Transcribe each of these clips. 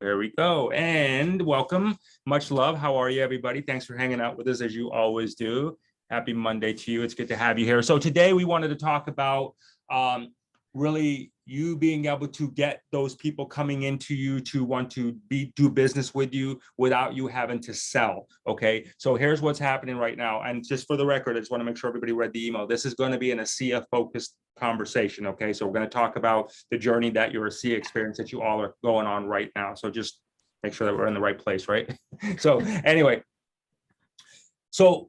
There we go. And welcome. Much love. How are you, everybody? Thanks for hanging out with us as you always do. Happy Monday to you. It's good to have you here. So today we wanted to talk about really you being able to get those people coming into you to want to do business with you without you having to sell. Okay. So here's what's happening right now. And just for the record, I just want to make sure everybody read the email. This is going to be an ASEA focused conversation. Okay. So we're going to talk about the journey that your ASEA experience that you all are going on right now. So just make sure that we're in the right place, right? So anyway, so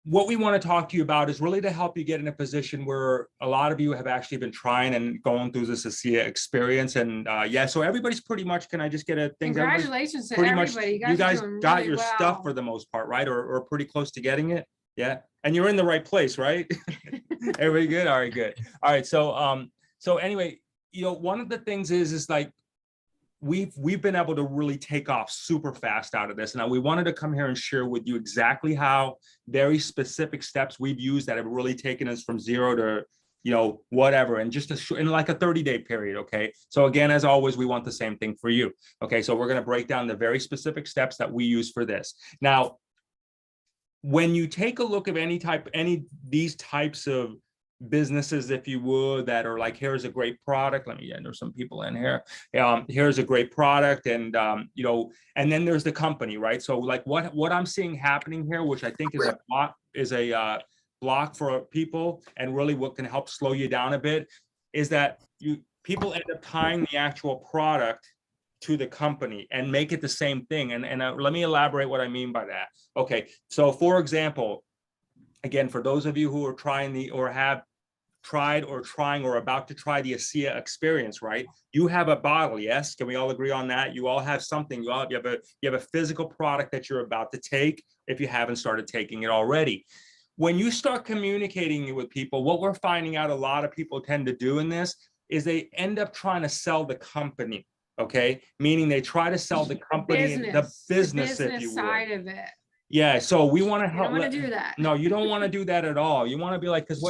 what we want to talk to you about is really to help you get in a position where a lot of you have actually been trying and going through this ASEA experience. And yeah, so everybody's pretty much, can I just get a thing? Congratulations to pretty everybody. Much, you guys got really your stuff for the most part, right? Or pretty close to getting it. Yeah. And you're in the right place, right? Everybody good? All right, good. All right. So anyway, you know, one of the things is like, we've been able to really take off super fast out of this. Now we wanted to come here and share with you exactly how very specific steps we've used that have really taken us from zero to, you know, whatever, and just in like a 30-day period. Okay. So again, as always, we want the same thing for you. Okay. So we're going to break down the very specific steps that we use for this. Now, when you take a look at these types of businesses, if you would, that are like, here's a great product. Let me enter some people in here. Here's a great product, and you know, and then there's the company, right? So like what I'm seeing happening here, which I think is a block for people, and really what can help slow you down a bit, is that people end up tying the actual product to the company and make it the same thing. And let me elaborate what I mean by that. Okay, so for example, again, for those of you who are trying or have tried or trying or about to try the ASEA experience, right? You have a bottle, yes? Can we all agree on that? You all have something. You have a physical product that you're about to take if you haven't started taking it already. When you start communicating with people, what we're finding out a lot of people tend to do in this is they end up trying to sell the company, okay? Meaning they try to sell the company, the business if you would. Side of it. Yeah, so we want to help. You don't want to do that. No, you don't want to do that at all. You want to be like, because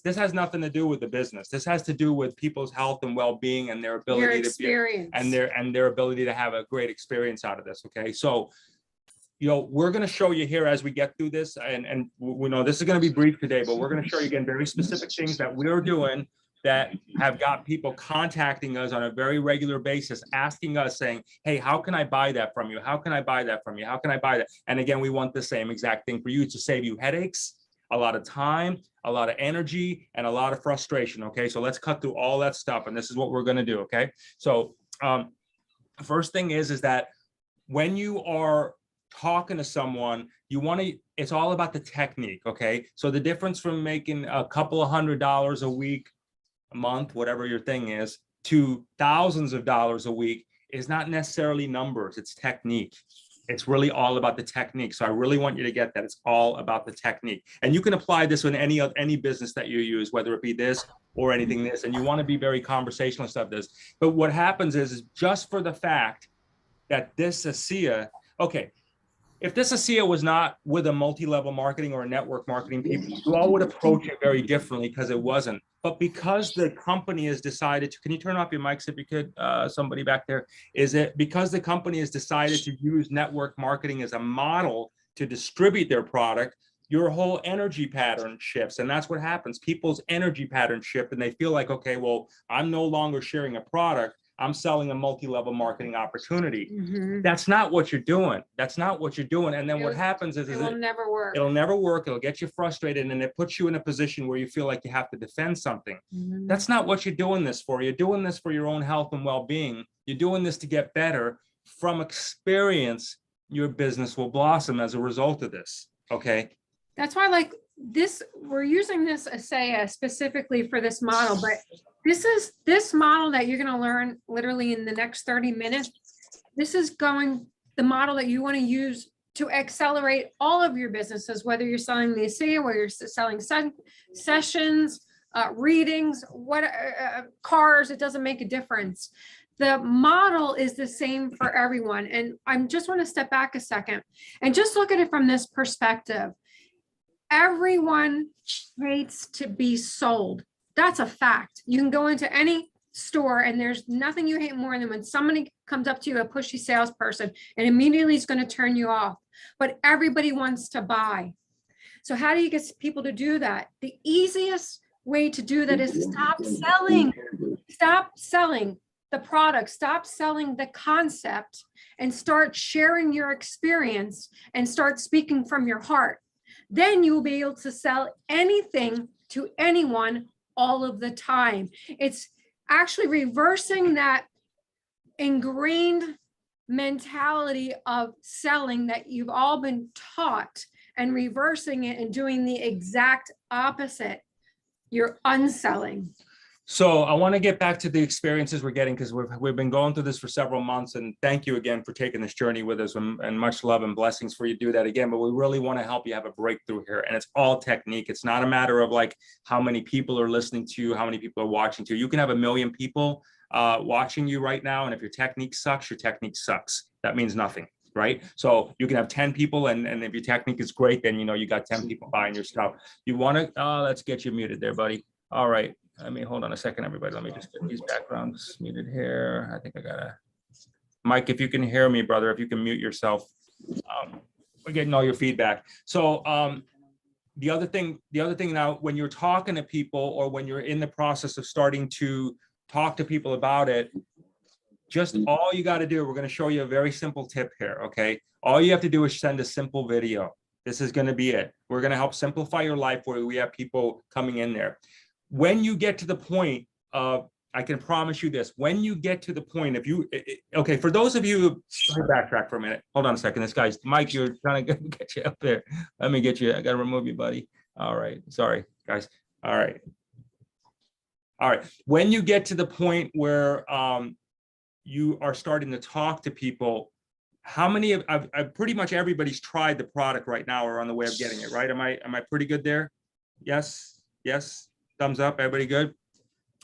this has nothing to do with the business. This has to do with people's health and well-being and their ability to be, and their ability to have a great experience out of this. Okay, so you know, we're going to show you here as we get through this, and we know this is going to be brief today, but we're going to show you again very specific things that we're doing that have got people contacting us on a very regular basis, asking us, saying, hey, how can I buy that from you? How can I buy that from you? How can I buy that? And again, we want the same exact thing for you, to save you headaches, a lot of time, a lot of energy, and a lot of frustration. Okay, so let's cut through all that stuff, and this is what we're going to do. Okay, so first thing is that when you are talking to someone, it's all about the technique. Okay, so the difference from making a couple of $100s a week, a month, whatever your thing is, to thousands of dollars a week is not necessarily numbers, it's technique. It's really all about the technique. So I really want you to get that. It's all about the technique. And you can apply this in any business that you use, whether it be this or anything this, and you want to be very conversational stuff this. But what happens is just for the fact that this ASEA, okay, if this ASEA was not with a multi-level marketing or a network marketing people, you all would approach it very differently, because it wasn't. But because the company has decided to, can you turn off your mics if you could, somebody back there? Is it because the company has decided to use network marketing as a model to distribute their product, your whole energy pattern shifts. And that's what happens. People's energy pattern shift, and they feel like, okay, well, I'm no longer sharing a product, I'm selling a multi-level marketing opportunity. Mm-hmm. That's not what you're doing. That's not what you're doing. And then what happens is it'll never work. It'll never work. It'll get you frustrated, and it puts you in a position where you feel like you have to defend something. Mm-hmm. That's not what you're doing this for. You're doing this for your own health and well-being. You're doing this to get better. From experience, your business will blossom as a result of this. Okay. That's why, like this, we're using this ASEA specifically for this model, but this model that you're going to learn literally in the next 30 minutes. This is the model that you want to use to accelerate all of your businesses, whether you're selling the ASEA, whether you're selling sessions, readings, cars, it doesn't make a difference. The model is the same for everyone. And I just want to step back a second and just look at it from this perspective. Everyone hates to be sold. That's a fact. You can go into any store, and there's nothing you hate more than when somebody comes up to you, a pushy salesperson, and immediately is going to turn you off. But everybody wants to buy. So how do you get people to do that? The easiest way to do that is to stop selling. Stop selling the product, stop selling the concept, and start sharing your experience and start speaking from your heart. Then you will be able to sell anything to anyone all of the time. It's actually reversing that ingrained mentality of selling that you've all been taught, and reversing it and doing the exact opposite. You're unselling. So I want to get back to the experiences we're getting, because we've been going through this for several months, and thank you again for taking this journey with us, and much love and blessings for you to do that again. But we really want to help you have a breakthrough here, and it's all technique. It's not a matter of like how many people are listening to you, how many people are watching to you. You can have 1 million people watching you right now, and if your technique sucks, your technique sucks. That means nothing, right? So you can have 10 people, and if your technique is great, then you know you got 10 people buying your stuff. You want to let's get you muted there, buddy. All right. I mean, hold on a second, everybody. Let me just get these backgrounds muted here. I think I gotta, Mike, if you can hear me, brother, if you can mute yourself. We're getting all your feedback. So the other thing now, when you're talking to people, or when you're in the process of starting to talk to people about it, just all you got to do, we're going to show you a very simple tip here. Okay. All you have to do is send a simple video. This is going to be it. We're going to help simplify your life, where we have people coming in there. When you get to the point of, I can promise you this, when you get to the point, if you, okay, for those of you, let me backtrack for a minute. Hold on a second. This guy's, Mike, you're trying to get you up there. Let me get you, I got to remove you, buddy. All right. Sorry, guys. All right. All right. When you get to the point where you are starting to talk to people, how many of, I've pretty much everybody's tried the product right now, or on the way of getting it, right? Am I pretty good there? Yes. Yes. Thumbs up, everybody good?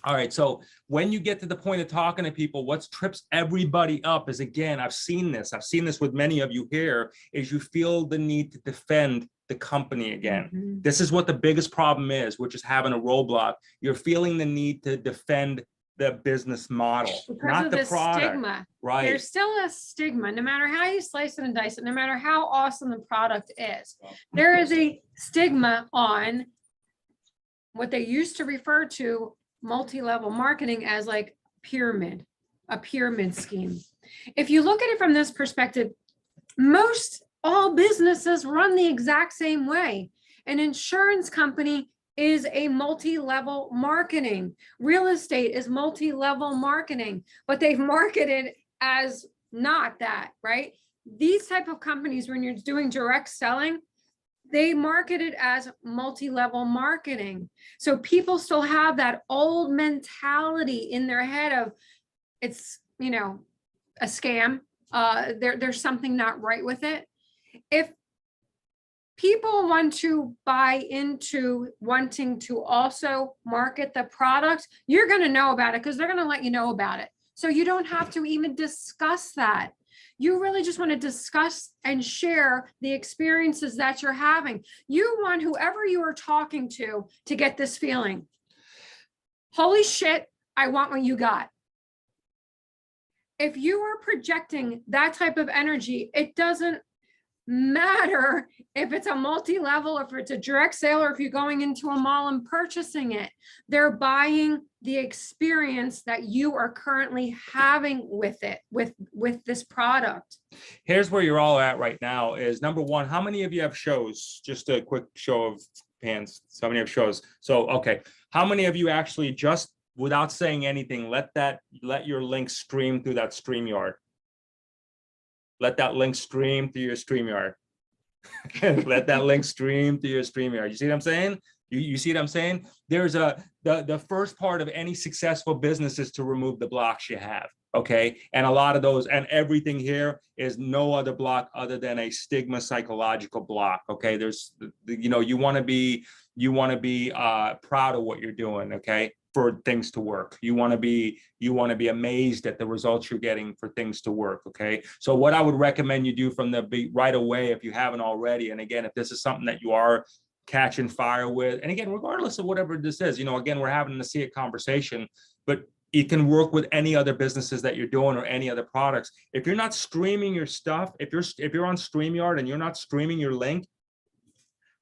All right, so when you get to the point of talking to people, what trips everybody up is, again, I've seen this with many of you here, is you feel the need to defend the company again. Mm-hmm. This is what the biggest problem is, which is having a roadblock. You're feeling the need to defend the business model, because not of the product. Stigma. Right. There's still a stigma, no matter how you slice it and dice it, no matter how awesome the product is. There is a stigma on what they used to refer to multi-level marketing as like a pyramid scheme. If you look at it from this perspective, all businesses run the exact same way. An insurance company is a multi-level marketing. Real estate is multi-level marketing, but they've marketed as not that, right? These type of companies, when you're doing direct selling, they market it as multi-level marketing. So people still have that old mentality in their head of it's, you know, a scam. There's something not right with it. If people want to buy into wanting to also market the product, you're going to know about it, because they're going to let you know about it. So you don't have to even discuss that. You really just want to discuss and share the experiences that you're having. You want whoever you are talking to get this feeling. Holy shit, I want what you got. If you are projecting that type of energy, it doesn't matter if it's a multi-level, if it's a direct sale, or if you're going into a mall and purchasing it. They're buying the experience that you are currently having with it, with this product. Here's where you're all at right now is, number one, how many of you have shows? Just a quick show of hands. So many have shows. So, okay. How many of you actually, just without saying anything, let your link stream through that StreamYard? Let that link stream through your StreamYard. Let that link stream through your StreamYard. You see what I'm saying? You see what I'm saying? There's the first part of any successful business is to remove the blocks you have. Okay. And a lot of those, and everything here is no other block other than a stigma psychological block. Okay. There's, you know, you want to be proud of what you're doing. Okay. For things to work. You want to be amazed at the results you're getting for things to work. Okay. So what I would recommend you do from the right away, if you haven't already, and again, if this is something that you are catching fire with, and again, regardless of whatever this is, you know, again, we're having to see a conversation, but it can work with any other businesses that you're doing or any other products. If you're not streaming your stuff, if you're on StreamYard and you're not streaming your link,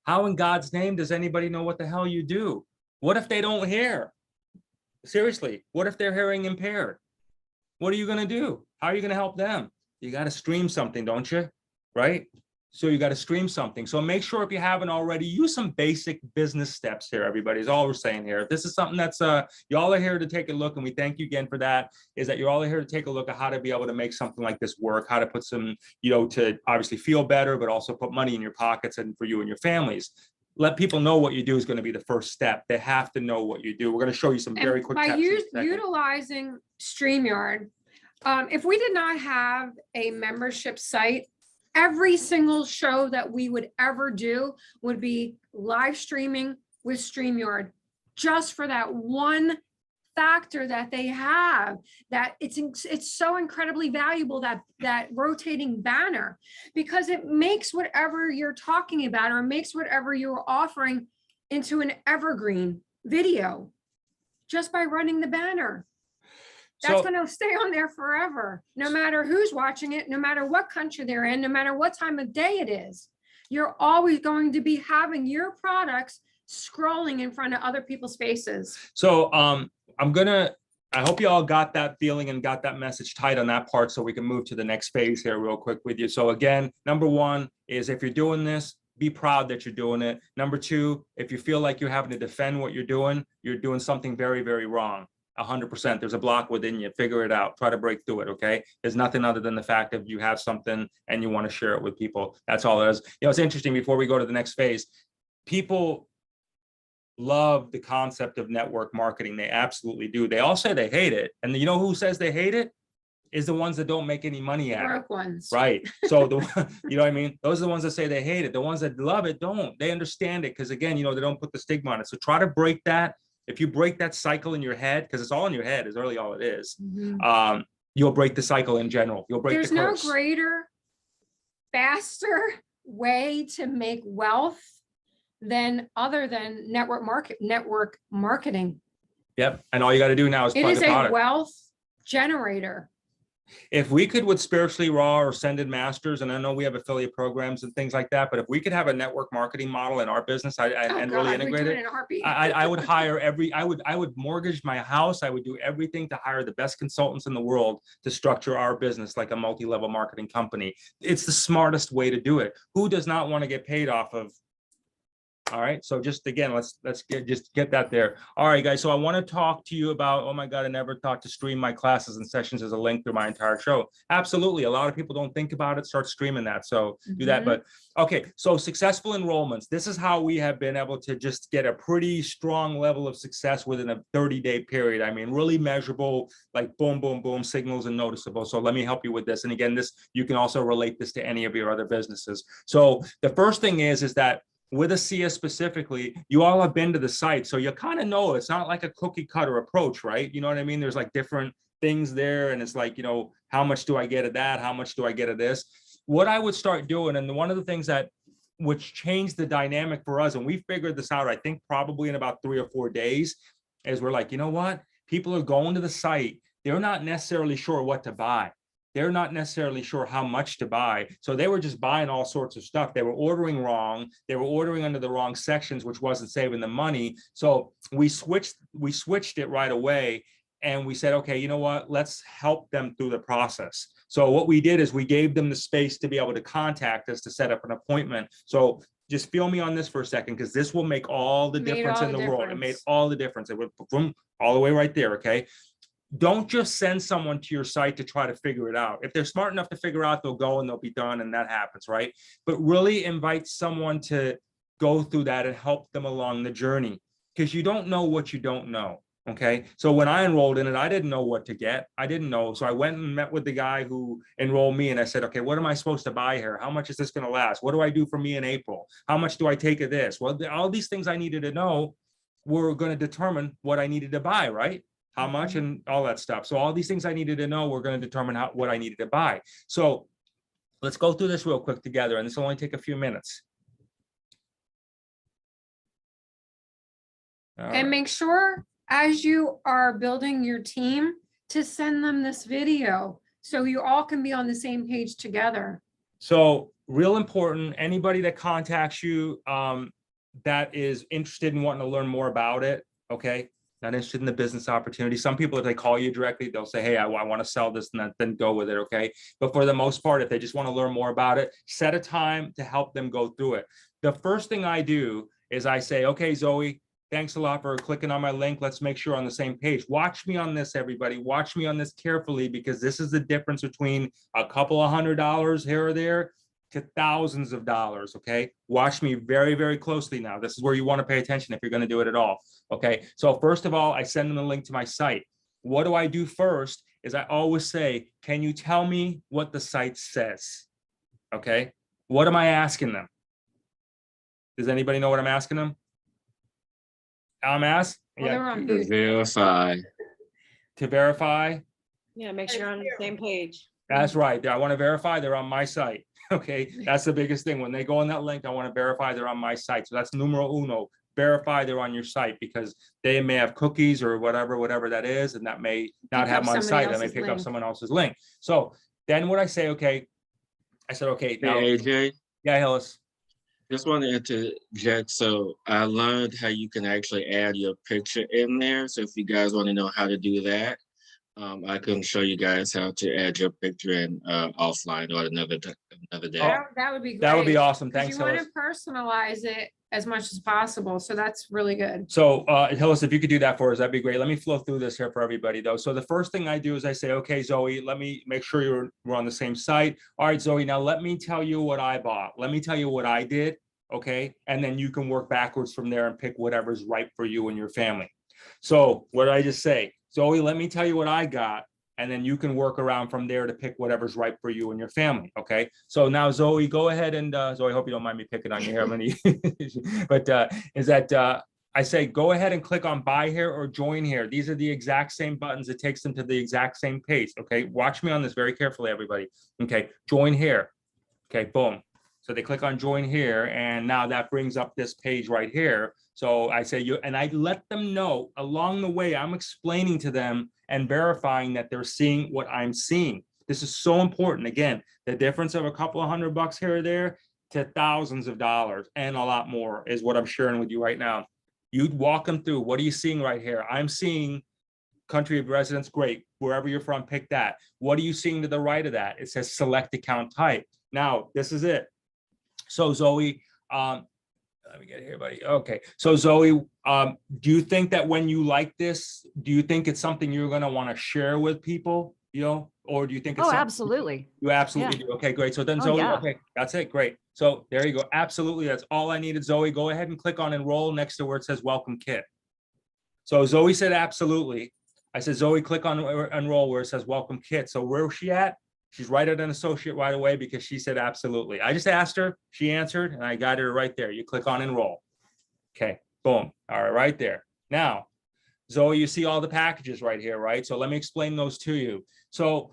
how in God's name does anybody know what the hell you do? What if they don't hear? Seriously, what if they're hearing impaired? What are you going to do? How are you going to help them? You got to stream something, don't you? Right? So you got to stream something. So make sure if you haven't already, use some basic business steps here, everybody, is all we're saying here. If this is something that's, y'all are here to take a look, and we thank you again for that, is that you're all here to take a look at how to be able to make something like this work, how to put some, to obviously feel better, but also put money in your pockets and for you and your families. Let people know what you do is going to be the first step. They have to know what you do. We're going to show you some very quick tips. By utilizing StreamYard, if we did not have a membership site, every single show that we would ever do would be live streaming with StreamYard, just for that one factor that they have, that it's so incredibly valuable, that rotating banner, because it makes whatever you're talking about or makes whatever you're offering into an evergreen video just by running the banner. That's going to stay on there forever, no matter who's watching it, no matter what country they're in, no matter what time of day it is. You're always going to be having your products scrolling in front of other people's faces. So I hope you all got that feeling and got that message tight on that part, so we can move to the next phase here real quick with you. So again, number one is, if you're doing this, be proud that you're doing it. Number two, if you feel like you're having to defend what you're doing something very, very wrong. 100%. There's a block within you. Figure it out. Try to break through it. Okay. There's nothing other than the fact that you have something and you want to share it with people. That's all it is. It's interesting, before we go to the next phase, people love the concept of network marketing. They absolutely do. They all say they hate it. And you know who says they hate it? Is the ones that don't make any money at it. Ones. Right. So you know what I mean? Those are the ones that say they hate it. The ones that love it don't. They understand it, because again, they don't put the stigma on it. So try to break that. If you break that cycle in your head, because it's all in your head, is really all it is. Mm-hmm. You'll break the cycle in general. You'll break the curse. There's no greater, faster way to make wealth other than network marketing. Yep. And all you got to do now is plug the product. It is a wealth generator. If we could, with Spiritually Raw or Ascended Masters, and I know we have affiliate programs and things like that, but if we could have a network marketing model in our business really integrate it, I would hire I would mortgage my house. I would do everything to hire the best consultants in the world to structure our business like a multi-level marketing company. It's the smartest way to do it. Who does not want to get paid off of? All right. So just again, let's get that there. All right, guys. So I want to talk to you about, oh my God, I never thought to stream my classes and sessions as a link through my entire show. Absolutely. A lot of people don't think about it. Start streaming that. So do that. But okay. So successful enrollments. This is how we have been able to just get a pretty strong level of success within a 30-day period. I mean, really measurable, like boom, boom, boom, signals and noticeable. So let me help you with this. And again, you can also relate this to any of your other businesses. So the first thing is that with ASEA specifically, you all have been to the site, so you kind of know it's not like a cookie cutter approach, right? You know what I mean? There's like different things there, and it's like, how much do I get of that? How much do I get of this? What I would start doing, and one of the things which changed the dynamic for us, and we figured this out, I think probably in about 3 or 4 days, is we're like, you know what? People are going to the site. They're not necessarily sure what to buy. They're not necessarily sure how much to buy. So they were just buying all sorts of stuff. They were ordering wrong. They were ordering under the wrong sections, which wasn't saving them money. So we switched it right away. And we said, okay, you know what? Let's help them through the process. So what we did is we gave them the space to be able to contact us to set up an appointment. So just feel me on this for a second, because this will make all the difference in the world. It made all the difference. It went from all the way right there, okay? Don't just send someone to your site to try to figure it out. If they're smart enough to figure out, they'll go and they'll be done, and that happens, right? But really invite someone to go through that and help them along the journey, because you don't know what you don't know, okay? So when I enrolled in it, I didn't know what to get. I didn't know. So I went and met with the guy who enrolled me, and I said, okay, what am I supposed to buy here? How much is this going to last? What do I do for me in April? How much do I take of this? Well, all these things I needed to know were going to determine what I needed to buy, right? How much and all that stuff. So all these things I needed to know were going to determine what I needed to buy. So let's go through this real quick together, and this will only take a few minutes. And make sure as you are building your team, to send them this video so you all can be on the same page together. So real important, anybody that contacts you that is interested in wanting to learn more about it, okay? Not interested in the business opportunity. Some people, if they call you directly, they'll say, hey, I want to sell this, and then go with it, okay? But for the most part, if they just want to learn more about it, set a time to help them go through it. The first thing I do is I say, okay, Zoe, thanks a lot for clicking on my link. Let's make sure we're on the same page. Watch me on this, everybody. Watch me on this carefully, because this is the difference between a couple of $100 here or there to thousands of dollars, okay? Watch me very, very closely now. This is where you want to pay attention if you're going to do it at all, okay? So first of all, I send them a link to my site. What do I do first is I always say, can you tell me what the site says, okay? What am I asking them? Does anybody know what I'm asking them? I'm asked, To verify. To verify. Yeah, make sure you're on the same page. That's right. I want to verify they're on my site. Okay, that's the biggest thing. When they go on that link, I want to verify they're on my site. So that's numero uno. Verify they're on your site, because they may have cookies or whatever that is, and that may not have my site. I may pick up someone else's link. So then what I say, okay, I said, okay, now, Hey, AJ, yeah, Hillis. just want to interject. So I learned how you can actually add your picture in there. So if you guys want to know how to do that, I can show you guys how to add your picture in offline or another day. That would be great. That would be awesome. 'Cause Thanks, you want Hillis. to personalize it as much as possible. So that's really good. So Hillis, if you could do that for us, that'd be great. Let me flow through this here for everybody though. So the first thing I do is I say, okay, Zoe, let me make sure we're on the same site. All right, Zoe, now let me tell you what I bought. Let me tell you what I did, okay? And then you can work backwards from there and pick whatever's right for you and your family. So what did I just say? Zoe, let me tell you what I got, and then you can work around from there to pick whatever's right for you and your family, okay? So now, Zoe, go ahead and, Zoe, I hope you don't mind me picking on you here, but is that, I say, go ahead and click on buy here or join here. These are the exact same buttons. It takes them to the exact same page, okay? Watch me on this very carefully, everybody. Okay, join here. Okay, boom. So they click on join here, and now that brings up this page right here. So I say and I let them know along the way, I'm explaining to them and verifying that they're seeing what I'm seeing. This is so important. Again, the difference of a couple of $100 here or there to thousands of dollars and a lot more is what I'm sharing with you right now. You'd walk them through. What are you seeing right here? I'm seeing country of residence. Great. Wherever you're from, pick that. What are you seeing to the right of that? It says select account type. Now, this is it. So Zoe, let me get here, buddy. Okay. So Zoe, do you think that when you like this, do you think it's something you're going to want to share with people, or do you think it's absolutely. You absolutely do. Okay, great. So then Zoe, okay, that's it. Great. So there you go. Absolutely. That's all I needed. Zoe, go ahead and click on enroll next to where it says welcome kit. So Zoe said, absolutely. I said, Zoe, click on enroll where it says welcome kit. So where was she at? She's right at an associate right away because she said, absolutely. I just asked her, she answered, and I got her right there. You click on enroll. Okay, boom. All right, right there. Now, Zoe, you see all the packages right here, right? So let me explain those to you. So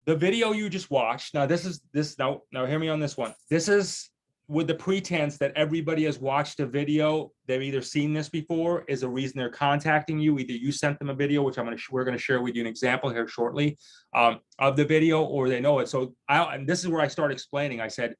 the video you just watched, now now hear me on this one. This is with the pretense that everybody has watched a video, they've either seen this before, is a reason they're contacting you. Either you sent them a video, which we're going to share with you an example here shortly of the video, or they know it. So and this is where I start explaining. I said,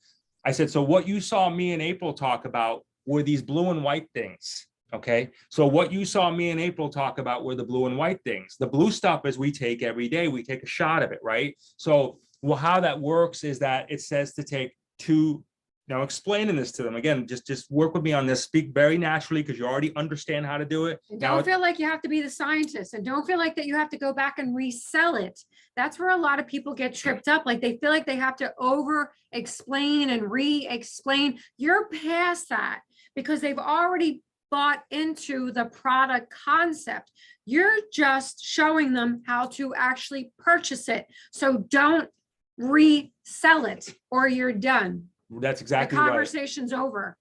so what you saw me and April talk about were these blue and white things. Okay, so what you saw me and April talk about were the blue and white things. The blue stuff is we take every day. We take a shot of it, right? So how that works is that it says to take 2. Now explaining this to them again, just work with me on this. Speak very naturally because you already understand how to do it. And don't feel like you have to be the scientist, and don't feel like that you have to go back and resell it. That's where a lot of people get tripped up. Like they feel like they have to over explain and re-explain. You're past that because they've already bought into the product concept. You're just showing them how to actually purchase it. So don't resell it or you're done. That's exactly the right. Conversation's over.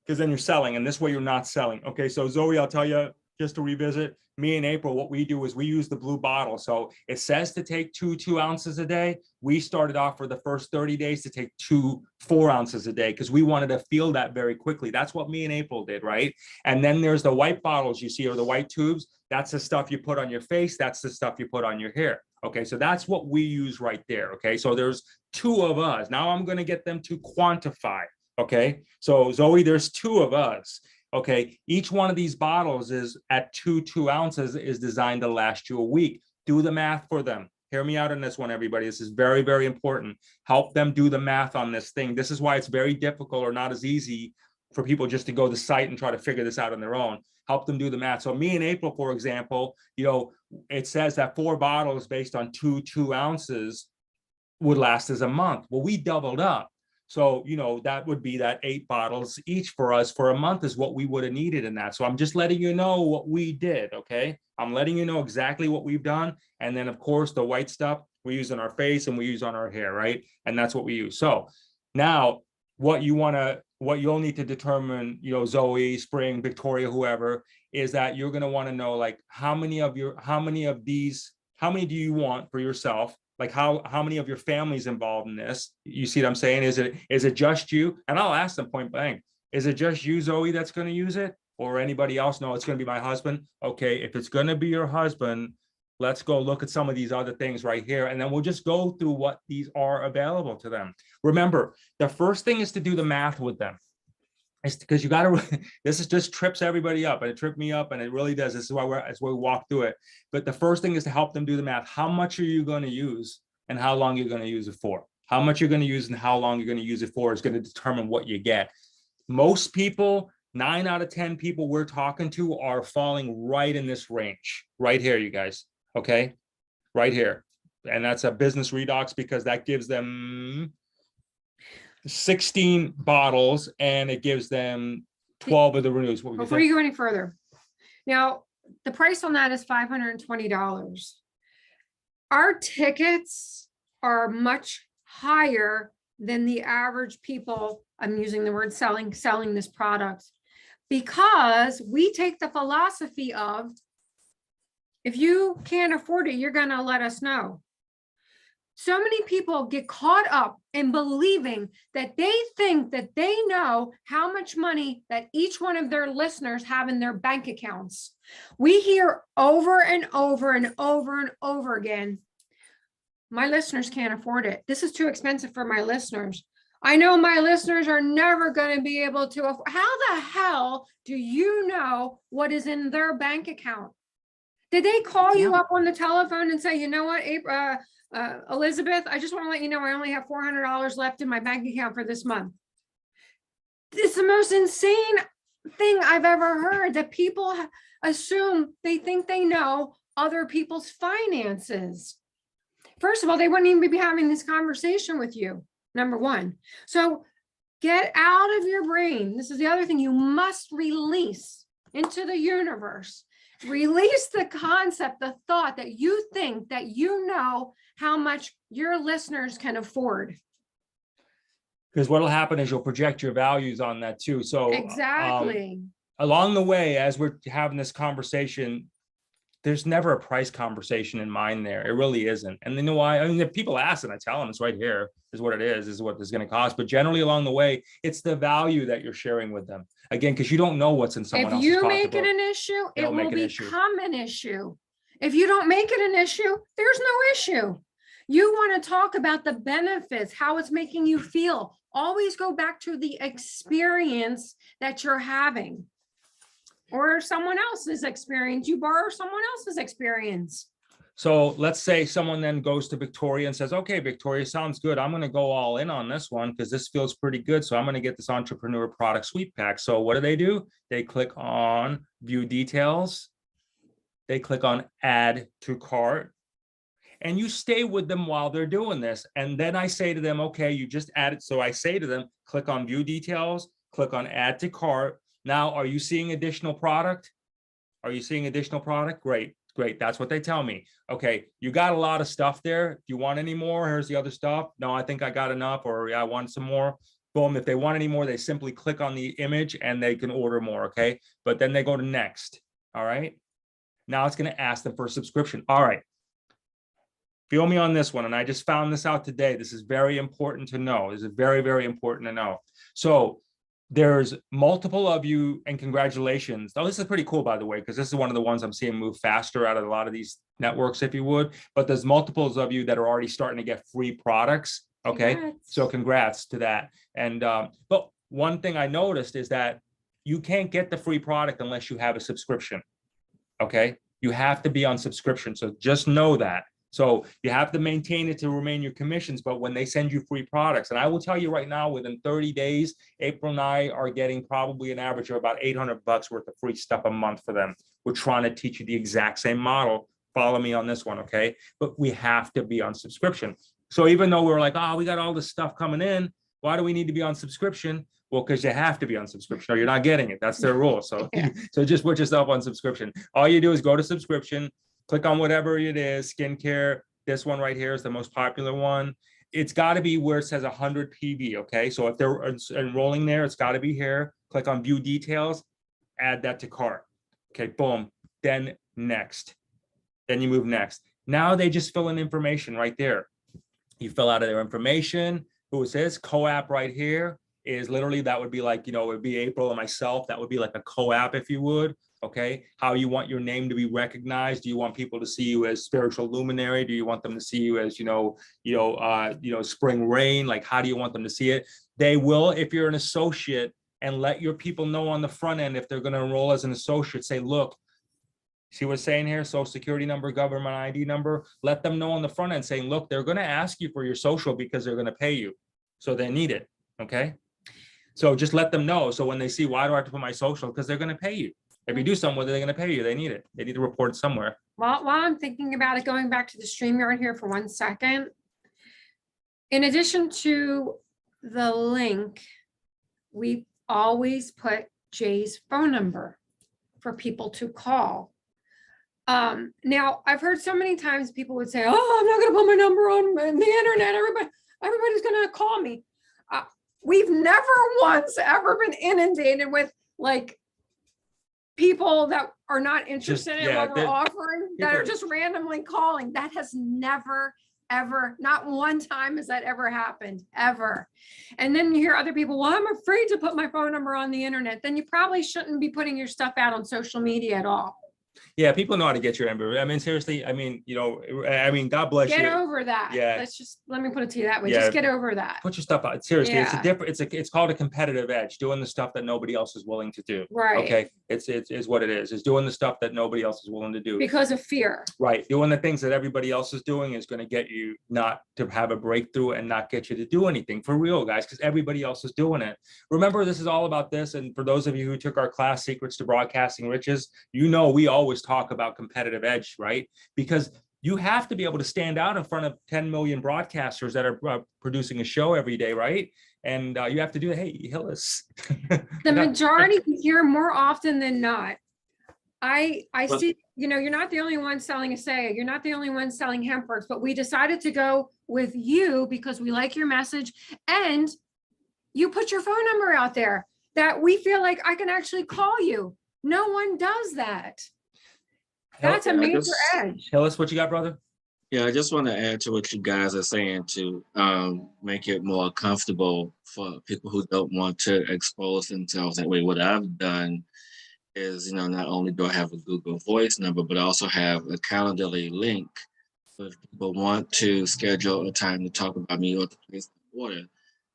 Because then you're selling, and this way you're not selling. Okay, so Zoe, I'll tell you just to revisit, me and April, what we do is we use the blue bottle. So it says to take 2 ounces a day. We started off for the first 30 days to take 4 ounces a day because we wanted to feel that very quickly. That's what me and April did, right? And then there's the white bottles you see, or the white tubes. That's the stuff you put on your face. That's the stuff you put on your hair. Okay, so that's what we use right there. Okay, so there's 2 of us. Now I'm going to get them to quantify. Okay, so Zoe, there's 2 of us. Okay, each one of these bottles is at 2 ounces is designed to last you a week. Do the math for them. Hear me out on this one, everybody. This is very, very important. Help them do the math on this thing. This is why it's very difficult or not as easy for people just to go to the site and try to figure this out on their own. Help them do the math. So me and April, for example, you know, it says that 4 bottles based on 2 ounces would last us a month. Well, we doubled up. So, you know, that would be that 8 bottles each for us for a month is what we would have needed in that. So I'm just letting you know what we did, okay? I'm letting you know exactly what we've done. And then, of course, the white stuff we use on our face and we use on our hair, right? And that's what we use. So now what you'll need to determine, you know, Zoe, Spring, Victoria, whoever, is that you're going to want to know, like, how many do you want for yourself? Like how many of your family's involved in this? You see what I'm saying? Is it just you? And I'll ask them point blank, is it just you, Zoe, that's going to use it, or anybody else? No, it's going to be my husband. Okay, if it's going to be your husband, let's go look at some of these other things right here. And then we'll just go through what these are available to them. Remember, the first thing is to do the math with them. It's because you got to, this is just trips everybody up, and it tripped me up, and it really does. This is why we walk through it. But the first thing is to help them do the math. How much are you going to use and how long you're going to use it for? How much you're going to use and how long you're going to use it for is going to determine what you get. Most people, 9 out of 10 people we're talking to are falling right in this range, right here, you guys. Okay, right here. And that's a business redox because that gives them 16 bottles and it gives them 12 of the renews. Before you go any further, now the price on that is $520. Our tickets are much higher than the average people, I'm using the word selling this product, because we take the philosophy of, if you can't afford it, you're going to let us know. So many people get caught up in believing that they think that they know how much money that each one of their listeners have in their bank accounts. We hear over and over and over and over again, my listeners can't afford it. This is too expensive for my listeners. I know my listeners are never going to be able to afford. How the hell do you know what is in their bank account? Did they call you up on the telephone and say, you know what, Elizabeth, I just want to let you know I only have $400 left in my bank account for this month? It's the most insane thing I've ever heard, that people assume they think they know other people's finances. First of all, they wouldn't even be having this conversation with you, number one. So get out of your brain. This is the other thing you must release into the universe. Release the concept, the thought that you think that you know how much your listeners can afford. Because what'll happen is you'll project your values on that too. So exactly. Along the way, as we're having this conversation, there's never a price conversation in mind there. It really isn't. And you know why? I mean, if people ask and I tell them it's right here, is what it is what it's going to cost. But generally along the way, it's the value that you're sharing with them. Again, because you don't know what's in someone else's pocketbook. If you make it an issue, it will become an issue. If you don't make it an issue, there's no issue. You want to talk about the benefits, how it's making you feel. Always go back to the experience that you're having, or someone else's experience. You borrow someone else's experience. So let's say someone then goes to Victoria and says, okay, Victoria, sounds good. I'm going to go all in on this one because this feels pretty good. So I'm going to get this entrepreneur product suite pack. So what do? They click on view details. They click on add to cart. And you stay with them while they're doing this. And then I say to them, okay, you just added. So I say to them, click on view details, click on add to cart. Now, are you seeing additional product? Are you seeing additional product? Great. Great. That's what they tell me. Okay, you got a lot of stuff there. Do you want any more? Here's the other stuff. No, I think I got enough, or yeah, I want some more. Boom. If they want any more, they simply click on the image and they can order more. Okay. But then they go to next. All right. Now it's going to ask them for a subscription. All right. Feel me on this one. And I just found this out today. This is very important to know. This is very, very important to know. So there's multiple of you, and congratulations. Oh, this is pretty cool, by the way, because this is one of the ones I'm seeing move faster out of a lot of these networks, if you would. But there's multiples of you that are already starting to get free products. Okay. Congrats. So congrats to that. And but one thing I noticed is that you can't get the free product unless you have a subscription. Okay. You have to be on subscription. So just know that. So you have to maintain it to remain your commissions, but when they send you free products, and I will tell you right now, within 30 days, April and I are getting probably an average of about $800 worth of free stuff a month for them. We're trying to teach you the exact same model. Follow me on this one, okay? But we have to be on subscription. So even though we're like, oh, we got all this stuff coming in, why do we need to be on subscription? Well, because you have to be on subscription or you're not getting it. That's their rule. So, so just put yourself on subscription. All you do is go to subscription, click on whatever it is, skincare. This one right here is the most popular one. It's got to be where it says 100 PV, okay? So if they're enrolling there, it's got to be here. Click on view details, add that to cart. Okay, boom. Then next. Then you move next. Now they just fill in information right there. You fill out their information. Who is this? Co-app right here is literally, that would be like, you know, it would be April and myself. That would be like a co-app, if you would. Okay, how you want your name to be recognized? Do you want people to see you as spiritual luminary? Do you want them to see you as, spring rain? Like, how do you want them to see it? They will, if you're an associate, and let your people know on the front end, if they're going to enroll as an associate, say, look, see what it's saying here? Social security number, government ID number. Let them know on the front end saying, look, they're going to ask you for your social because they're going to pay you. So they need it. Okay. So just let them know. So when they see, why do I have to put my social? Because they're going to pay you. If you do something with it, they're going to pay you. They need it. They need to report it somewhere. While I'm thinking about it, going back to the StreamYard here for 1 second. In addition to the link, we always put Jay's phone number for people to call. Now, I've heard so many times people would say, oh, I'm not going to put my number on the internet. Everybody's going to call me. We've never once ever been inundated with like people that are not interested in what we're offering, that are just randomly calling. That has never, ever, not one time has that ever happened, ever. And then you hear other people, well, I'm afraid to put my phone number on the internet. Then you probably shouldn't be putting your stuff out on social media at all. Yeah, people know how to get your number. I mean, seriously, I mean, God bless you. Get over that. Yeah. Let me put it to you that way. Just get over that. Put your stuff out. Seriously, it's called a competitive edge, doing the stuff that nobody else is willing to do. Right. Okay. It's what it is. It's doing the stuff that nobody else is willing to do. Because of fear. Right. Doing the things that everybody else is doing is going to get you not to have a breakthrough and not get you to do anything for real, guys, because everybody else is doing it. Remember, this is all about this. And for those of you who took our class, Secrets to Broadcasting Riches, we always talk about competitive edge, right? Because you have to be able to stand out in front of 10 million broadcasters that are producing a show every day, right? And you have to do, hey, Hillis. The majority here, more often than not, I see, you're not the only one selling Asea. You're not the only one selling HempWorks, but we decided to go with you because we like your message and you put your phone number out there that we feel like I can actually call you. No one does that. That's a major edge. Hillis, what you got, brother? Yeah, I just want to add to what you guys are saying to make it more comfortable for people who don't want to expose themselves that way. What I've done is, not only do I have a Google Voice number, but I also have a Calendly link. So if people want to schedule a time to talk about me or to place the order,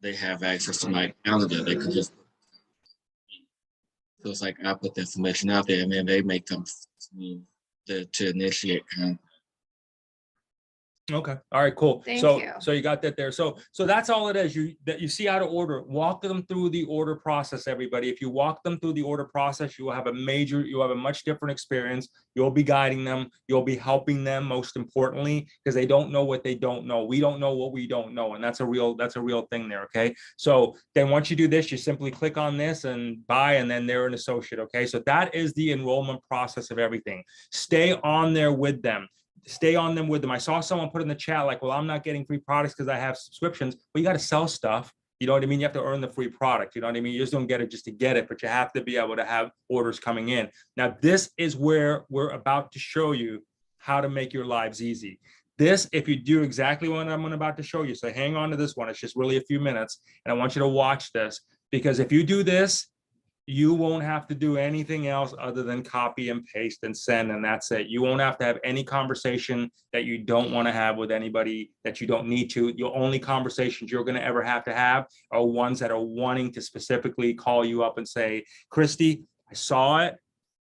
they have access to my calendar. They can just, so it's like I put the information out there and then they make them to initiate contact. Okay. All right, cool. Thank you. So you got that there. So that's all it is. You see how to order. Walk them through the order process, everybody. If you walk them through the order process, you will have a much different experience. You'll be guiding them. You'll be helping them, most importantly, because they don't know what they don't know. We don't know what we don't know. And that's a real thing there. Okay. So then once you do this, you simply click on this and buy, and then they're an associate. Okay. So that is the enrollment process of everything. Stay on there with them. Stay on them with them. I saw someone put in the chat like, well, I'm not getting free products because I have subscriptions. Well, you got to sell stuff. You know what I mean? You have to earn the free product. You know what I mean? You just don't get it just to get it, but you have to be able to have orders coming in. Now, this is where we're about to show you how to make your lives easy. This, if you do exactly what I'm about to show you, so hang on to this one. It's just really a few minutes, and I want you to watch this, because if you do this, you won't have to do anything else other than copy and paste and send, and that's it. You won't have to have any conversation that you don't want to have with anybody that you don't need to. Your only conversations you're going to ever have to have are ones that are wanting to specifically call you up and say, Christy, I saw it.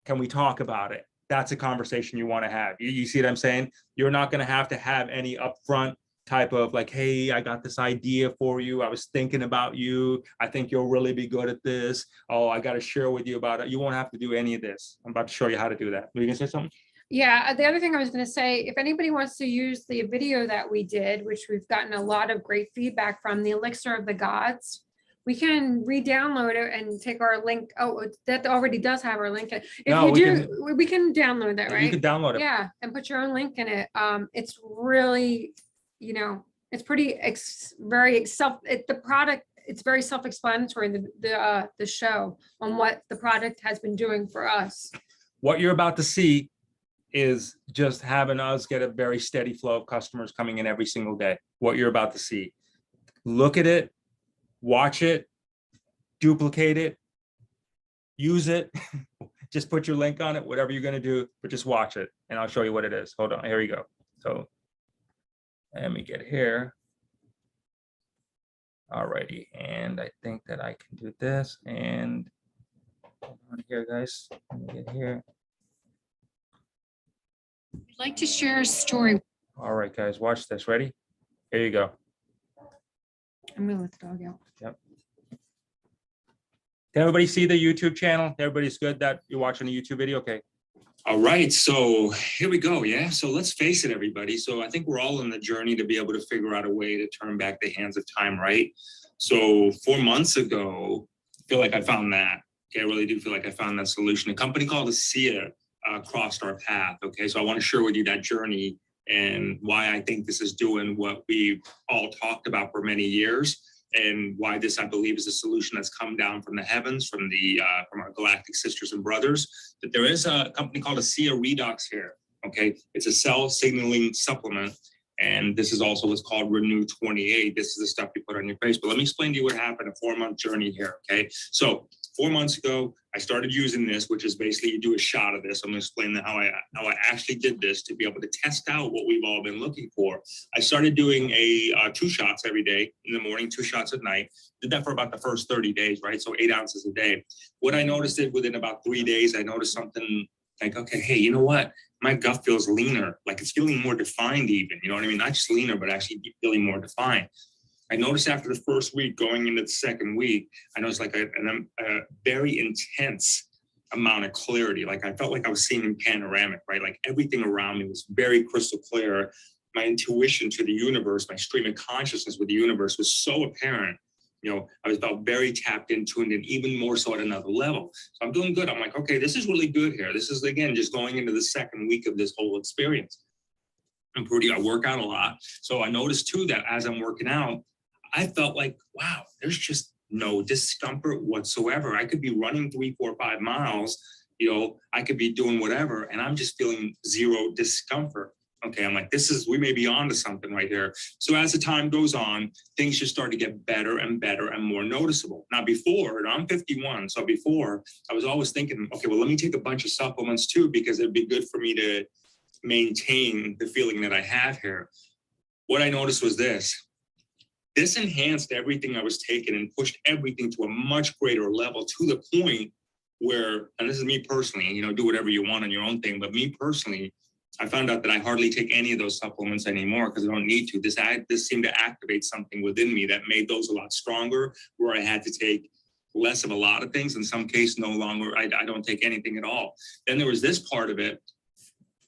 Can we talk about it? That's a conversation you want to have. You see what I'm saying? You're not going to have any upfront type of like, hey, I got this idea for you. I was thinking about you. I think you'll really be good at this. Oh, I got to share with you about it. You won't have to do any of this. I'm about to show you how to do that. Were you gonna say something? Yeah, the other thing I was going to say, if anybody wants to use the video that we did, which we've gotten a lot of great feedback from, the Elixir of the Gods, we can re-download it and take our link. Oh, that already does have our link. If No, we can download that, right? You can download it. Yeah, and put your own link in it. It's really, you know, it's pretty the product. It's very self-explanatory. The show on what the product has been doing for us. What you're about to see is just having us get a very steady flow of customers coming in every single day. What you're about to see. Look at it, watch it, duplicate it, use it. Just put your link on it, whatever you're going to do, but just watch it and I'll show you what it is. Hold on, here we go. So let me get here. Alrighty, and I think that I can do this, and hold on here, guys. Let me get here. I'd like to share a story. All right, guys, watch this. Ready? Here you go. I'm gonna let the dog out. Yep. Can everybody see the YouTube channel? Everybody's good that you're watching the YouTube video? Okay. All right, so here we go, yeah? So let's face it, everybody. So I think we're all on the journey to be able to figure out a way to turn back the hands of time, right? So 4 months ago, I feel like I found that. Okay, I really do feel like I found that solution. A company called ASEA crossed our path, okay? So I want to share with you that journey and why I think this is doing what we've all talked about for many years, and why this, I believe, is a solution that's come down from the heavens, from our galactic sisters and brothers. That there is a company called ASEA Redox here, okay? It's a cell signaling supplement, and this is also what's called Renew 28. This is the stuff you put on your face. But let me explain to you what happened, a 4-month journey here, okay? So 4 months ago, I started using this, which is basically you do a shot of this. I'm gonna explain how I actually did this to be able to test out what we've all been looking for. I started doing 2 shots every day in the morning, 2 shots at night. Did that for about the first 30 days, right? So 8 ounces a day. What I noticed is within about 3 days, I noticed something like, okay, hey, you know what? My gut feels leaner, like it's feeling more defined even, you know what I mean? Not just leaner, but actually feeling more defined. I noticed after the first week, going into the second week, I noticed like a very intense amount of clarity. Like I felt like I was seeing in panoramic, right? Like everything around me was very crystal clear. My intuition to the universe, my stream of consciousness with the universe was so apparent. You know, I felt very tapped into it, and even more so at another level. So I'm doing good. I'm like, okay, this is really good here. This is, again, just going into the second week of this whole experience. I work out a lot. So I noticed too that as I'm working out, I felt like, wow, there's just no discomfort whatsoever. I could be running 3, 4, 5 miles, you know, I could be doing whatever, and I'm just feeling zero discomfort. Okay, I'm like, we may be onto something right here. So as the time goes on, things just start to get better and better and more noticeable. Now before, I'm 51, so before, I was always thinking, okay, well, let me take a bunch of supplements too, because it'd be good for me to maintain the feeling that I have here. What I noticed was this enhanced everything I was taking and pushed everything to a much greater level, to the point where, and this is me personally, you know, do whatever you want on your own thing, but me personally, I found out that I hardly take any of those supplements anymore because I don't need to. This seemed to activate something within me that made those a lot stronger, where I had to take less of a lot of things. In some cases, no longer, I don't take anything at all. Then there was this part of it.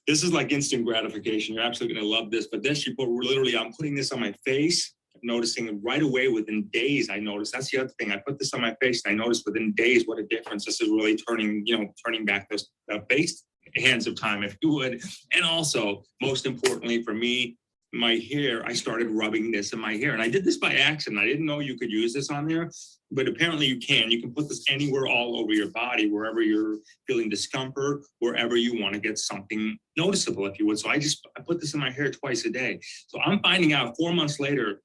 This is like instant gratification. You're absolutely going to love this. But this, I'm putting this on my face, noticing right away within days. I noticed, that's the other thing. I put this on my face and I noticed within days what a difference this is really turning back those face hands of time, if you would. And also, most importantly for me, my hair, I started rubbing this in my hair. And I did this by accident. I didn't know you could use this on there, but apparently you can. You can put this anywhere all over your body, wherever you're feeling discomfort, wherever you want to get something noticeable, if you would. So I put this in my hair twice a day. So I'm finding out 4 months later,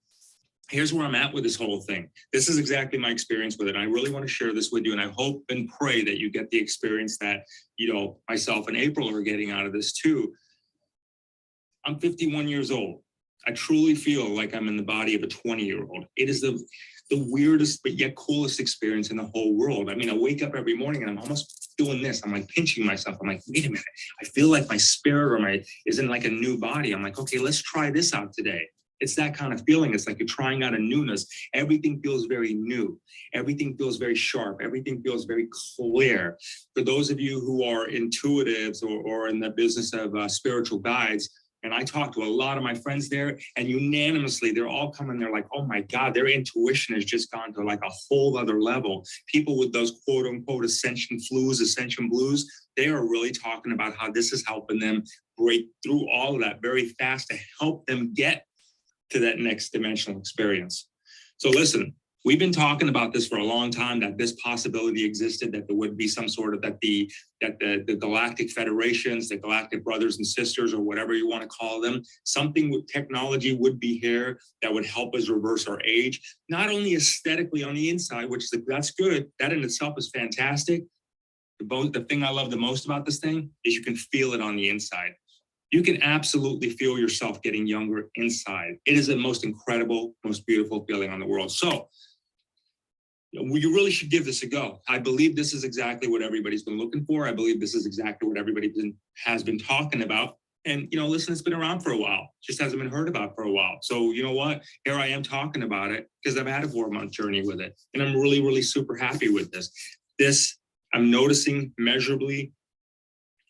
here's where I'm at with this whole thing. This is exactly my experience with it. And I really want to share this with you. And I hope and pray that you get the experience that, you know, myself and April are getting out of this too. I'm 51 years old. I truly feel like I'm in the body of a 20-year-old. It is the weirdest, but yet coolest experience in the whole world. I mean, I wake up every morning and I'm almost doing this. I'm like pinching myself. I'm like, wait a minute. I feel like my spirit or is in like a new body. I'm like, okay, let's try this out today. It's that kind of feeling. It's like you're trying out a newness. Everything feels very new. Everything feels very sharp. Everything feels very clear. For those of you who are intuitives or in the business of spiritual guides, and I talk to a lot of my friends there, and unanimously, they're all coming there like, oh my God, their intuition has just gone to like a whole other level. People with those quote unquote ascension blues, they are really talking about how this is helping them break through all of that very fast to help them get to that next dimensional experience. So listen, we've been talking about this for a long time, that this possibility existed, that there would be some sort of, that the galactic federations, the galactic brothers and sisters, or whatever you want to call them, something with technology would be here that would help us reverse our age, not only aesthetically on the inside, which that's good. That in itself is fantastic. The thing I love the most about this thing is you can feel it on the inside. You can absolutely feel yourself getting younger inside. It is the most incredible, most beautiful feeling on the world. So you really should give this a go. I believe this is exactly what everybody's been looking for. I believe this is exactly what everybody has been talking about. And, you know, listen, it's been around for a while, just hasn't been heard about for a while. So you know what? Here I am talking about it because I've had a 4-month journey with it. And I'm really, really super happy with this. I'm noticing measurably,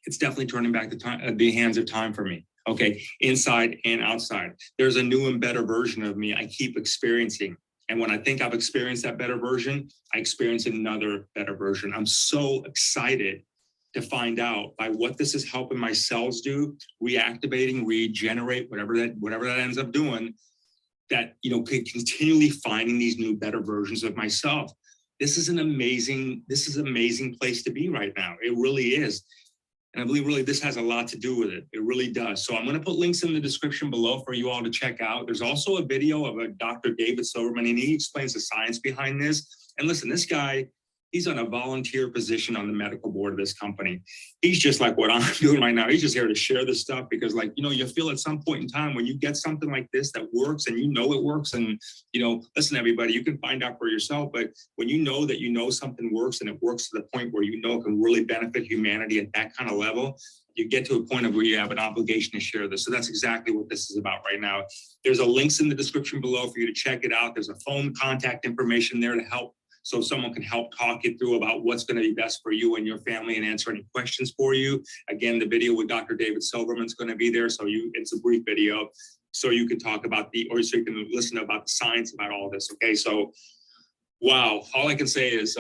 it's definitely turning back the hands of time for me. Okay, inside and outside. There's a new and better version of me I keep experiencing. And when I think I've experienced that better version, I experience another better version. I'm so excited to find out by what this is helping my cells do, reactivating, regenerate, whatever that ends up doing, that, you know, continually finding these new, better versions of myself. This is an amazing place to be right now. It really is. And I believe really this has a lot to do with it. It really does. So I'm going to put links in the description below for you all to check out. There's also a video of a Dr. David Silverman, and he explains the science behind this. And listen, this guy, he's on a volunteer position on the medical board of this company. He's just like what I'm doing right now. He's just here to share this stuff because, like, you know, you feel at some point in time when you get something like this that works and you know it works, and, you know, listen, everybody, you can find out for yourself, but when you know something works and it works to the point where you know it can really benefit humanity at that kind of level, you get to a point of where you have an obligation to share this. So that's exactly what this is about right now. There's a links in the description below for you to check it out. There's a phone contact information there to help, so someone can help talk you through about what's going to be best for you and your family and answer any questions for you. Again, the video with Dr. David Silverman is going to be there. So it's a brief video. So you can talk about so you can listen about the science about all this. Okay. So, wow. All I can say is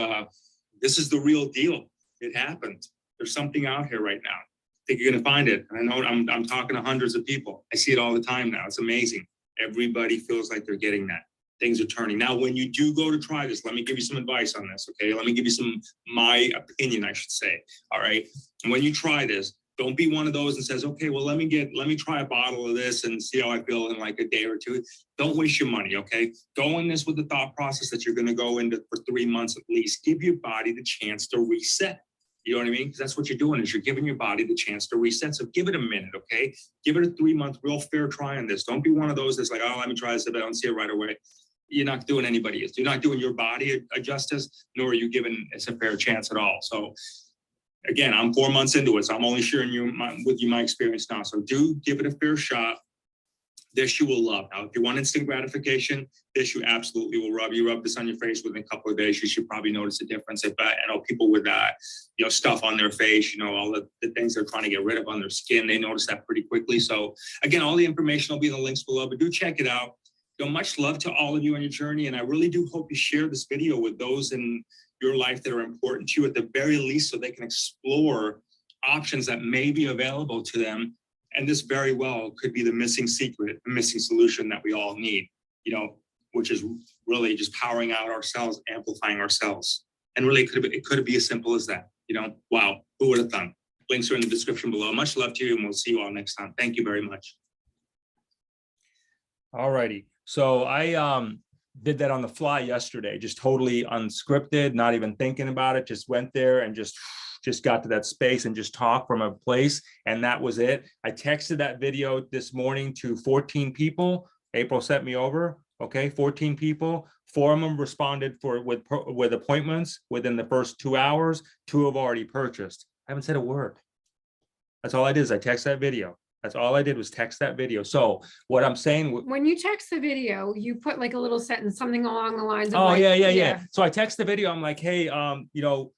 this is the real deal. It happened. There's something out here right now. I think you're going to find it. I know I'm talking to hundreds of people. I see it all the time now. It's amazing. Everybody feels like they're getting that. Things are turning. Now, when you do go to try this, let me give you some advice on this, okay? Let me give you my opinion, I should say, all right? And when you try this, don't be one of those and says, okay, well, let me try a bottle of this and see how I feel in like a day or two. Don't waste your money, okay? Go in this with the thought process that you're gonna go into for 3 months at least. Give your body the chance to reset. You know what I mean? Because that's what you're doing, is you're giving your body the chance to reset. So give it a minute, okay? Give it a 3-month real fair try on this. Don't be one of those that's like, oh, let me try this, but I don't see it right away. You're not doing anybody. You're not doing your body a justice, nor are you giving it a fair chance at all. So again, I'm 4 months into it, so I'm only sharing with you my experience now. So do give it a fair shot. This you will love. Now, if you want instant gratification, this you absolutely will rub. You rub this on your face within a couple of days, you should probably notice a difference. If I know people with stuff on their face, all the things they're trying to get rid of on their skin, they notice that pretty quickly. So again, all the information will be in the links below, but do check it out. Much love to all of you on your journey. And I really do hope you share this video with those in your life that are important to you at the very least, so they can explore options that may be available to them And this very well could be the missing secret, the missing solution that we all need, you know, which is really just powering out ourselves, amplifying ourselves. And really, it could be as simple as that, you know. Wow, who would have thought? Links are in the description below. Much love to you, and we'll see you all next time. Thank you very much. All righty. So I did that on the fly yesterday, just totally unscripted, not even thinking about it, just went there and just got to that space and just talked from a place, and that was it. I texted that video this morning to 14 people. April sent me over, okay, 14 people. 4 of them responded with appointments within the first 2 hours. 2 have already purchased. I haven't said a word. That's all I did is I text that video. That's all I did was text that video. So what I'm saying, when you text the video, you put like a little sentence, something along the lines of, oh, like, yeah. So I text the video. I'm like, hey, you know,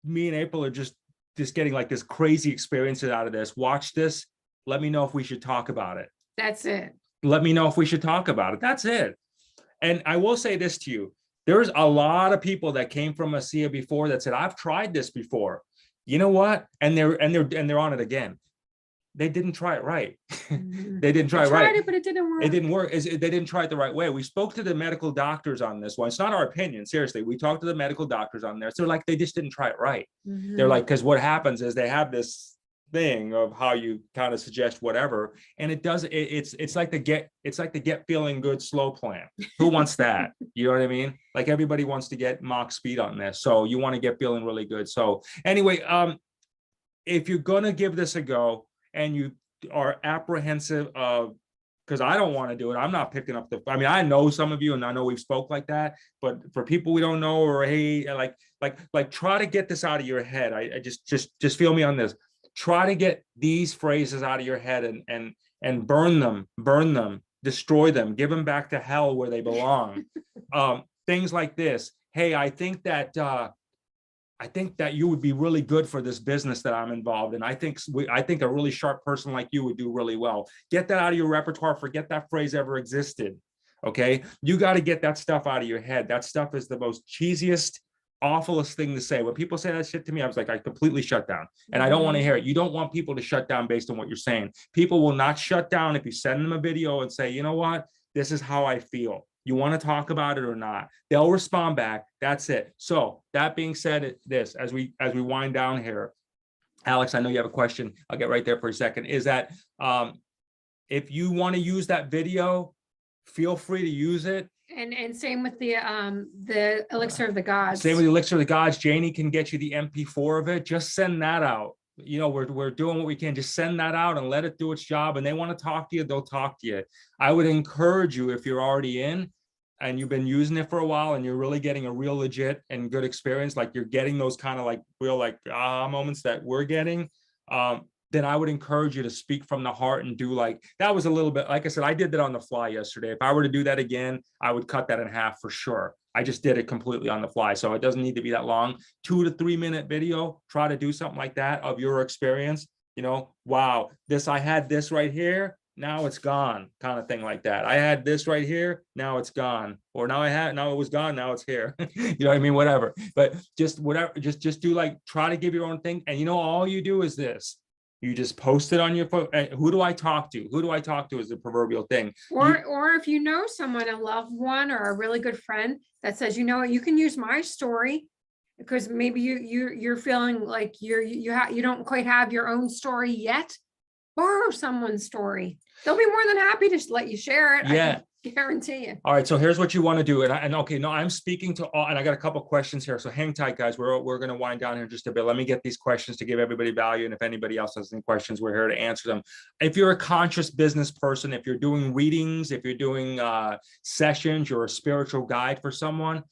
me and April are just getting like this crazy experiences out of this. Watch this. Let me know if we should talk about it. That's it. Let me know if we should talk about it. That's it. And I will say this to you. There's a lot of people that came from ASEA before that said, I've tried this before. You know what? And they're on it again. They didn't try it right. They didn't try it right. Tried it, but it didn't work. It didn't work. They didn't try it the right way. We spoke to the medical doctors on this one. It's not our opinion. Seriously, we talked to the medical doctors on there. So like, they just didn't try it right. They're like, because what happens is they have this thing of how you kind of suggest whatever, and it does. It's like the get feeling good slow plan. Who wants that? You know what I mean? Like everybody wants to get Mach speed on this. So you want to get feeling really good. So anyway, if you're gonna give this a go, and you are apprehensive of, because I don't want to do it. I'm not picking up I mean, I know some of you, and I know we've spoke like that, but for people we don't know, or hey, like try to get this out of your head. I just feel me on this. Try to get these phrases out of your head and burn them, destroy them, give them back to hell where they belong. Things like this. Hey, I think that you would be really good for this business that I'm involved in. I think a really sharp person like you would do really well. Get that out of your repertoire. Forget that phrase ever existed. Okay. You got to get that stuff out of your head. That stuff is the most cheesiest, awfulest thing to say. When people say that shit to me, I was like, I completely shut down, and I don't want to hear it. You don't want people to shut down based on what you're saying. People will not shut down if you send them a video and say, you know what, this is how I feel. You want to talk about it or not? They'll respond back. That's it. So that being said, this as we wind down here, Alex, I know you have a question. I'll get right there for a second. Is that if you want to use that video, feel free to use it. And same with the Elixir of the Gods. Same with the Elixir of the Gods. Janie can get you the MP4 of it. Just send that out. You know, we're doing what we can. Just send that out and let it do its job. And they want to talk to you, they'll talk to you. I would encourage you, if you're already in and you've been using it for a while and you're really getting a real legit and good experience, like you're getting those kind of like real like moments that we're getting, then I would encourage you to speak from the heart and do like, that was a little bit, like I said, I did that on the fly yesterday. If I were to do that again, I would cut that in half for sure. I just did it completely on the fly. So it doesn't need to be that long. 2 to 3 minute video. Try to do something like that of your experience. You know, wow, I had this right here. Now it's gone, kind of thing like that. I had this right here. Now it's gone. Or now it was gone. Now it's here. You know what I mean? Whatever. But just whatever, just do like, try to give your own thing. And you know, all you do is this. You just post it on your phone. Who do I talk to? Who do I talk to is the proverbial thing. Or if you know someone, a loved one or a really good friend that says, you know what, you can use my story, because maybe you're feeling like you don't quite have your own story yet. Borrow someone's story. They'll be more than happy to let you share it. Yeah. I can guarantee you. All right. So here's what you want to do. And okay, no, I'm speaking to all, and I got a couple questions here. So hang tight, guys. We're going to wind down here just a bit. Let me get these questions to give everybody value. And if anybody else has any questions, we're here to answer them. If you're a conscious business person, if you're doing readings, if you're doing sessions, you're a spiritual guide for someone,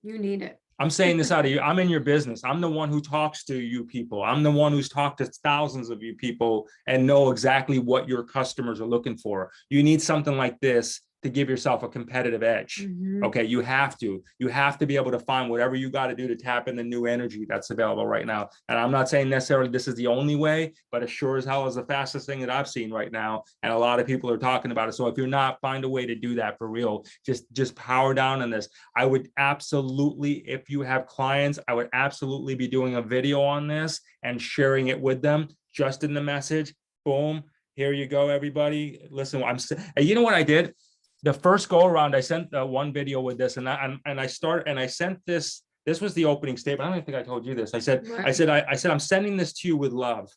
you need it. I'm saying this out of you. I'm in your business. I'm the one who talks to you people. I'm the one who's talked to thousands of you people and know exactly what your customers are looking for. You need something like this to give yourself a competitive edge. Okay, you have to be able to find whatever you got to do to tap in the new energy that's available right now. And I'm not saying necessarily this is the only way, but it sure as hell is the fastest thing that I've seen right now. And a lot of people are talking about it. So if you're not, find a way to do that for real. Just power down on this. I would absolutely, if you have clients, I would absolutely be doing a video on this and sharing it with them just in the message. boom, here you go, everybody. Listen, you know what I did? The first go around, I sent one video with this, and I sent this. This was the opening statement. I don't think I told you this. I said, I'm sending this to you with love.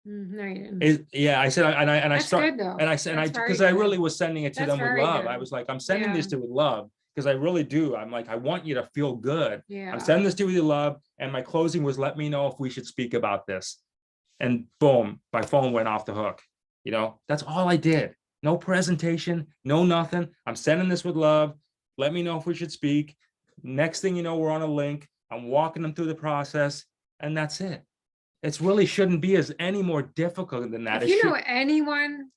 No, you didn't. Yeah, I said, That's good, though. because I really was sending it to That's them with very love. good. I was like, I'm sending Yeah. this to you with love because I really do. I'm like, I want you to feel good. Yeah. I'm sending this to you with love. And my closing was, let me know if we should speak about this. And boom, my phone went off the hook. You know, that's all I did. No presentation, no nothing. I'm sending this with love. Let me know if we should speak. Next thing you know, we're on a link. I'm walking them through the process, and that's it. It really shouldn't be any more difficult than that. If you know anyone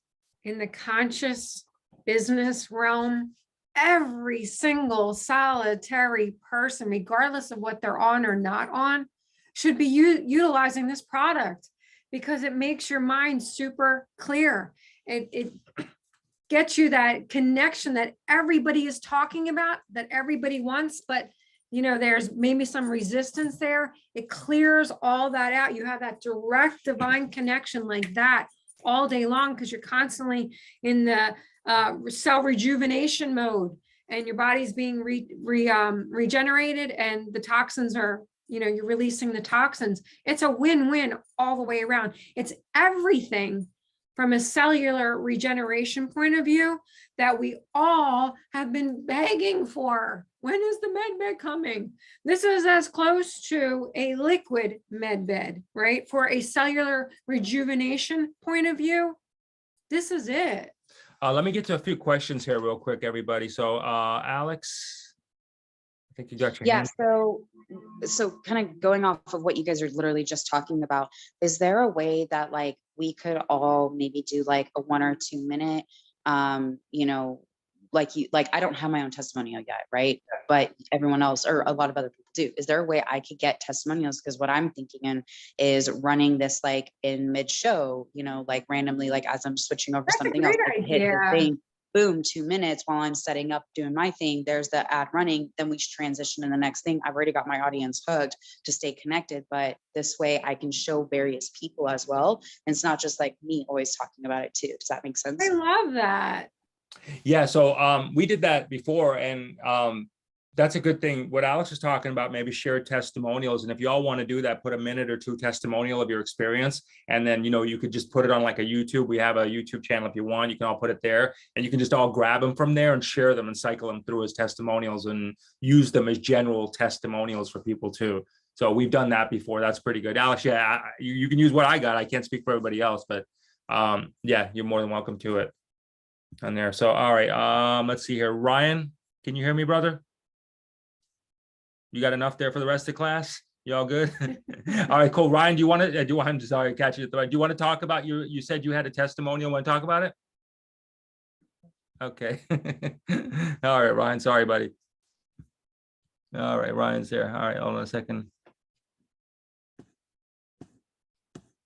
in the conscious business realm, every single solitary person, regardless of what they're on or not on, should be utilizing this product because it makes your mind super clear. It gets you that connection that everybody is talking about, that everybody wants, but you know, there's maybe some resistance there. It clears all that out. You have that direct divine connection like that all day long because you're constantly in the cell rejuvenation mode and your body's being regenerated and the toxins are, you know, you're releasing the toxins. It's a win-win all the way around. It's everything from a cellular regeneration point of view that we all have been begging for. When is the med bed coming? This is as close to a liquid med bed, right? For a cellular rejuvenation point of view, this is it. Let me get to a few questions here real quick, everybody. So Alex, I think you got your hand. So kind of going off of what you guys are literally just talking about, is there a way that like we could all maybe do like a 1 or 2 minute, you know, like I don't have my own testimonial yet, right? But everyone else or a lot of other people do. Is there a way I could get testimonials? Because what I'm thinking is running this like in mid show, you know, like randomly, like as I'm switching over something else, I hit the thing, boom, 2 minutes while I'm setting up, doing my thing. There's the ad running. Then we transition to the next thing. I've already got my audience hooked to stay connected, but this way I can show various people as well. And it's not just like me always talking about it too. Does that make sense? I love that. Yeah, so we did that before, and that's a good thing. What Alex was talking about, maybe share testimonials, and if you all want to do that, put a minute or two testimonial of your experience, and then, you know, you could just put it on like a YouTube. We have a YouTube channel if you want. You can all put it there, and you can just all grab them from there and share them and cycle them through as testimonials and use them as general testimonials for people too. So we've done that before. That's pretty good. Alex, yeah, you can use what I got. I can't speak for everybody else, but yeah, you're more than welcome to it on there. So, all right, let's see here. Ryan, can you hear me, brother? You got enough there for the rest of the class? You all good? All right, cool. Ryan, do you want to, I'm sorry, catch you. Do you want to talk about you said you had a testimonial. Want to talk about it? Okay. All right, Ryan, sorry, buddy. All right, Ryan's there. All right, hold on a second.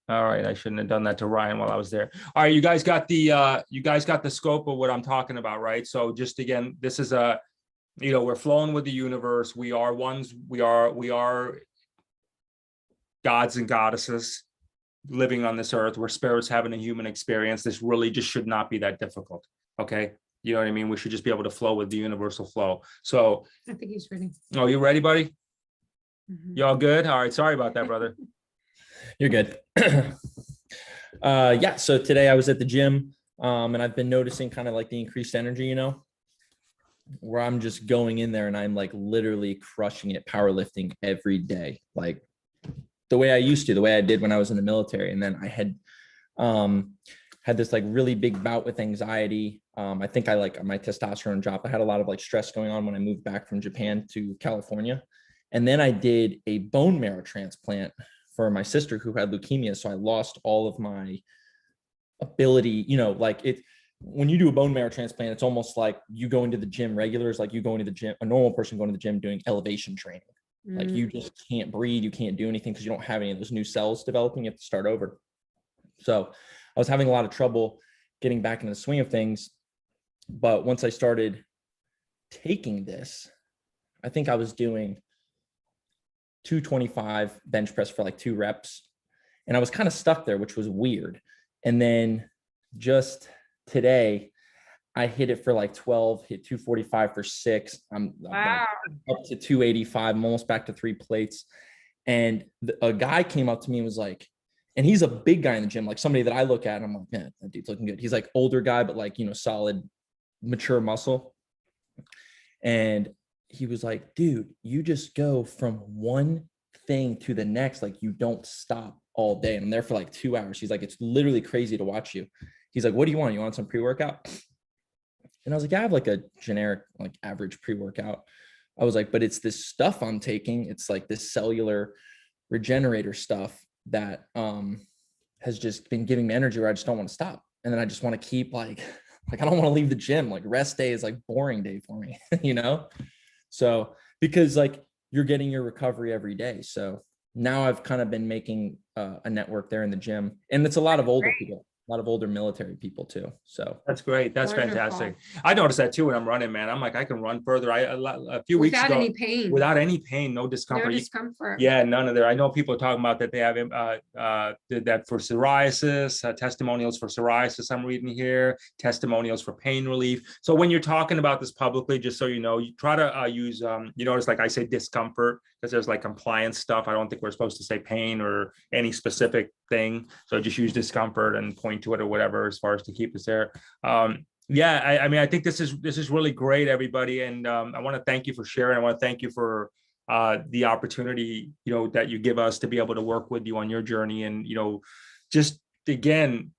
All right, I shouldn't have done that to Ryan while I was there. All right, you guys got the scope of what I'm talking about, right? So just again, this is a, you know, we're flowing with the universe. We are ones, we are gods and goddesses living on this earth. We're spirits having a human experience. This really just should not be that difficult. Okay. You know what I mean? We should just be able to flow with the universal flow. So I think he's ready. Oh, you ready, buddy? Mhm. You all good? All right. Sorry about that, brother. You're good. Yeah, so today I was at the gym, and I've been noticing kind of like the increased energy, you know, where I'm just going in there and I'm like literally crushing it, powerlifting every day, like the way I used to, the way I did when I was in the military. And then I had this like really big bout with anxiety. I think my testosterone dropped. I had a lot of like stress going on when I moved back from Japan to California. And then I did a bone marrow transplant for my sister who had leukemia. So I lost all of my ability, you know, like when you do a bone marrow transplant, it's almost like you go into the gym regular. It's like you go into the gym, a normal person going to the gym doing elevation training. Like you just can't breathe. You can't do anything because you don't have any of those new cells developing. You have to start over. So I was having a lot of trouble getting back into the swing of things. But once I started taking this, I think I was doing 225 bench press for like 2 reps. And I was kind of stuck there, which was weird. And then just today, I hit it for like 12, hit 245 for 6. I'm Wow. up to 285. I'm almost back to 3 plates. And a guy came up to me and was like, and he's a big guy in the gym, like somebody that I look at and I'm like, man, that dude's looking good. He's like older guy, but like, solid, mature muscle. And he was like, dude, you just go from one thing to the next. Like you don't stop all day. And I'm there for like 2 hours. He's like, it's literally crazy to watch you. He's like, what do you want? You want some pre-workout? And I was like, I have like a generic, like average pre-workout. I was like, but it's this stuff I'm taking. It's like this cellular regenerator stuff that has just been giving me energy where I just don't want to stop. And then I just want to keep like I don't want to leave the gym. Like rest day is like boring day for me, So because like you're getting your recovery every day. So now I've kind of been making a network there in the gym, and it's a lot of older people. A lot of older military people too. So that's great. That's Wonderful. fantastic. I noticed that too when I'm running, man. I'm like, I can run further. A few weeks Without ago, any pain. without any pain, no discomfort. No discomfort. Yeah, none of that. I know people are talking about that they have did that for psoriasis, testimonials for psoriasis. I'm reading here, testimonials for pain relief. So when you're talking about this publicly, just so you know, you try to use, you notice like I say discomfort because there's like compliance stuff. I don't think we're supposed to say pain or any specific thing. So just use discomfort and point to it or whatever as far as to keep us there. Yeah, I mean, I think this is really great, everybody. And I want to thank you for sharing. I want to thank you for the opportunity, that you give us to be able to work with you on your journey. And, just again,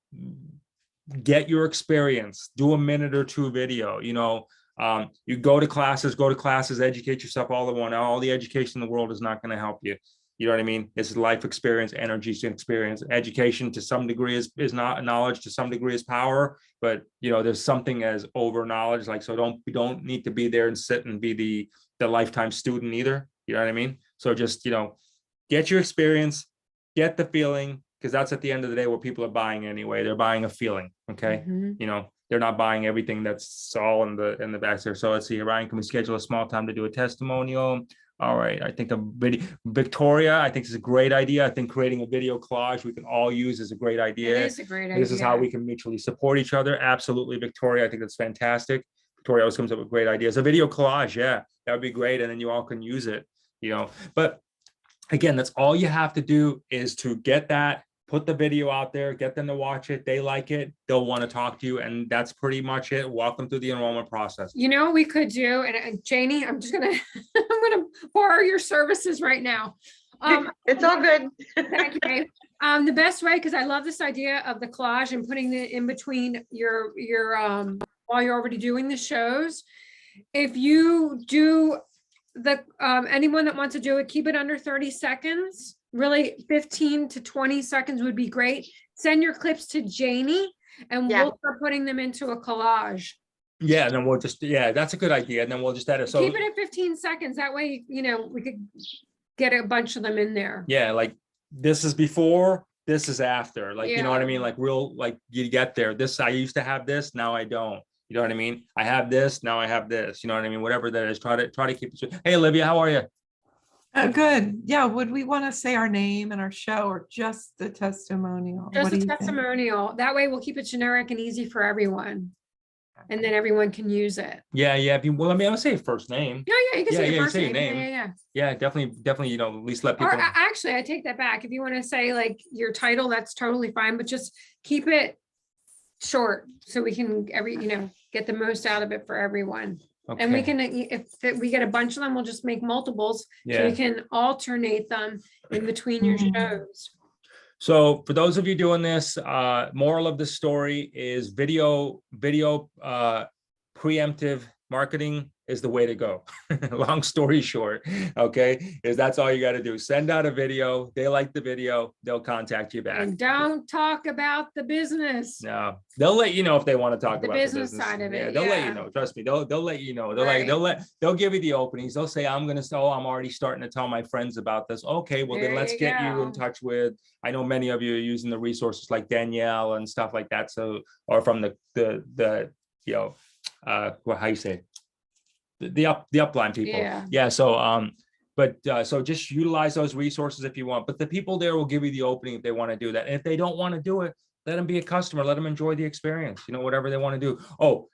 get your experience, do a minute or two video, you go to classes, educate yourself all the one. All the education in the world is not going to help you. You know what I mean? It's life experience, energy experience. Education to some degree is not knowledge, to some degree is power, but there's something as over knowledge. Like, so you don't need to be there and sit and be the lifetime student either. You know what I mean? So just, get your experience, get the feeling, because that's at the end of the day what people are buying anyway. They're buying a feeling. Okay. Mhm. They're not buying everything that's all in the back there. So let's see, Ryan, can we schedule a small time to do a testimonial? All right, I think Victoria, I think this is a great idea. I think creating a video collage we can all use is a great idea. It is a great idea. This is how we can mutually support each other. Absolutely, Victoria, I think that's fantastic. Victoria always comes up with great ideas. A video collage, yeah, that would be great. And then you all can use it, But again, that's all you have to do is to get that, put the video out there, get them to watch it. They like it, they'll want to talk to you. And that's pretty much it. Walk them through the enrollment process. What we could do, and Janie, I'm going to borrow your services right now. It's all good. Thank you, Dave. The best way, because I love this idea of the collage and putting it in between your while you're already doing the shows. If you do anyone that wants to do it, keep it under 30 seconds. Really 15 to 20 seconds would be great. Send your clips to Janie and we'll start putting them into a collage. Yeah, and then we'll just, that's a good idea. And then we'll just edit. So keep it at 15 seconds. That way, we could get a bunch of them in there. Yeah, like this is before, this is after. Like, you know what I mean? Like real, like you get there. This, I used to have this, now I don't. You know what I mean? I have this, now I have this. You know what I mean? Whatever that is, try to keep it. Hey, Olivia, how are you? Good. Yeah. Would we want to say our name and our show or just the testimonial? Just a testimonial. That way we'll keep it generic and easy for everyone. And then everyone can use it. Yeah. Well, I mean, I'll say first name. Yeah. You can say your first name. Yeah. Yeah, definitely, at least let people. Or actually, I take that back. If you want to say like your title, that's totally fine, but just keep it short so we can get the most out of it for everyone. Okay. And we can, if we get a bunch of them, we'll just make multiples. So we can alternate them in between your shows. So for those of you doing this, moral of the story is video preemptive marketing is the way to go. Long story short, okay, is that's all you got to do. Send out a video. They like the video, they'll contact you back. And don't talk about the business. No, they'll let you know if they want to talk about the business side of it. Yeah, they'll let you know. Trust me, they'll let you know. They'll give you the openings. They'll say, I'm already starting to tell my friends about this. Okay, well then let's get you in touch with. I know many of you are using the resources like Danielle and stuff like that. So, or from the how you say the upline people. Yeah. So so just utilize those resources if you want. But the people there will give you the opening if they want to do that. And if they don't want to do it, let them be a customer, let them enjoy the experience, whatever they want to do. Oh,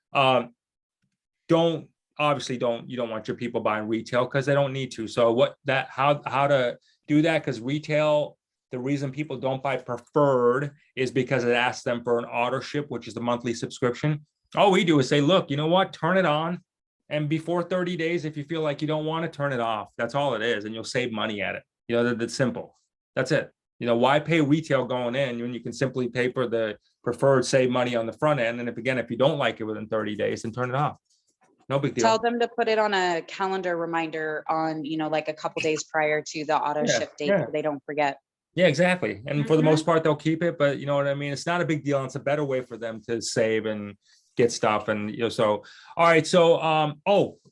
you don't want your people buying retail because they don't need to. So how to do that? Because retail, the reason people don't buy preferred is because it asks them for an auto ship, which is the monthly subscription. All we do is say, look, you know what, turn it on. And before 30 days, if you feel like you don't want to, turn it off. That's all it is. And you'll save money at it. That's simple. That's it. Why pay retail going in when you can simply pay for the preferred, save money on the front end? And if you don't like it within 30 days, then turn it off. No big deal. Tell them to put it on a calendar reminder on, like a couple days prior to the auto ship date, so they don't forget. Yeah, exactly. And for the most part, they'll keep it, but you know what I mean? It's not a big deal. It's a better way for them to save and get stuff. And, so, all right. So,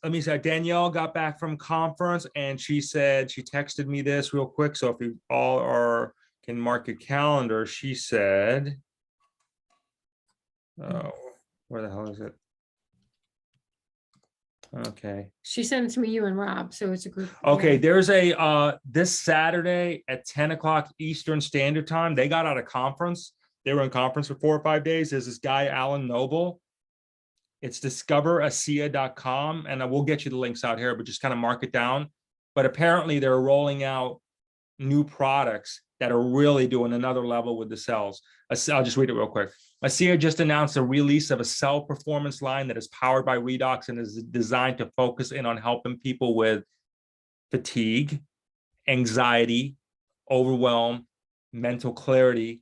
let me say, Danielle got back from conference and she texted me this real quick. So if you all can mark your calendar, she said, oh, where the hell is it? Okay. She sent it to me, you and Rob, so it's a group. Okay, there's this Saturday at 10 o'clock Eastern Standard Time. They got out of conference. They were in conference for 4 or 5 days. There's this guy, Alan Noble. It's discoverasia.com, and I will get you the links out here, but just kind of mark it down. But apparently they're rolling out new products that are really doing another level with the cells. I'll just read it real quick. ASEA just announced a release of a cell performance line that is powered by Redox and is designed to focus in on helping people with fatigue, anxiety, overwhelm, mental clarity.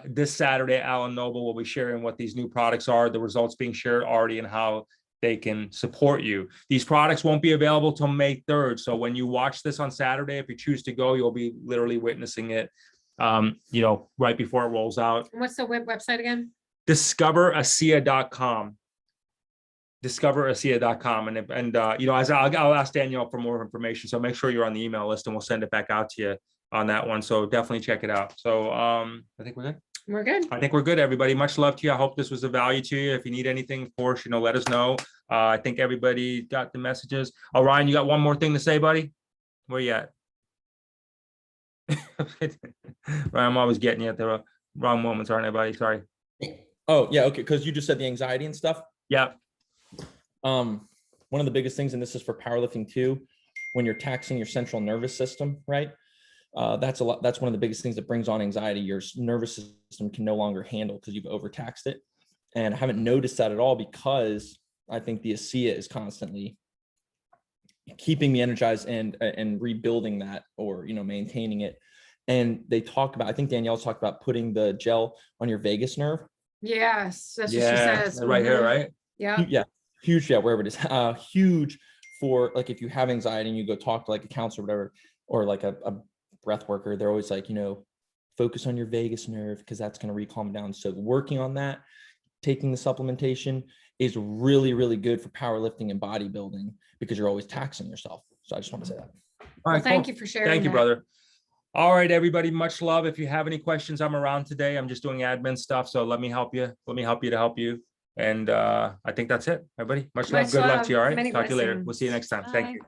This Saturday, Alan Noble will be sharing what these new products are, the results being shared already, and how they can support you. These products won't be available till May 3rd. So when you watch this on Saturday, if you choose to go, you'll be literally witnessing it, right before it rolls out. What's the website again? Discoverasia.com. Discoverasia.com. And as I'll ask Danielle for more information. So make sure you're on the email list and we'll send it back out to you on that one. So definitely check it out. So I think we're good. We're good. I think we're good, everybody. Much love to you. I hope this was of value to you. If you need anything, of course, let us know. I think everybody got the messages. Oh, Ryan, you got one more thing to say, buddy? Where you at? Ryan, I'm always getting you at the wrong moments, aren't I, buddy? Sorry. Oh, yeah. Okay. Because you just said the anxiety and stuff. Yeah. One of the biggest things, and this is for powerlifting too, when you're taxing your central nervous system, right? That's one of the biggest things that brings on anxiety. Your nervous system can no longer handle because you've overtaxed it. And I haven't noticed that at all because I think the ASEA is constantly keeping me energized and rebuilding that, or maintaining it. And they talk about, I think Danielle's talked about putting the gel on your vagus nerve. Yes, that's what she Yeah, says. right here, right? Yeah. Yeah, huge. Yeah, wherever it is, huge for like if you have anxiety and you go talk to like a counselor or whatever, or like a breath worker, they're always like, focus on your vagus nerve because that's going to recalm down. So working on that, taking the supplementation is really, really good for powerlifting and bodybuilding because you're always taxing yourself. So I just want to say that. All right, Thank cool. you for sharing. Thank you, that. brother. All right, everybody, much love. If you have any questions, I'm around today. I'm just doing admin stuff. So let me help you. Let me help you to help you. And I think that's it, everybody. Much love. Good luck to you. All right. Many Talk to you later. blessings. We'll see you next time. Thank Bye. you.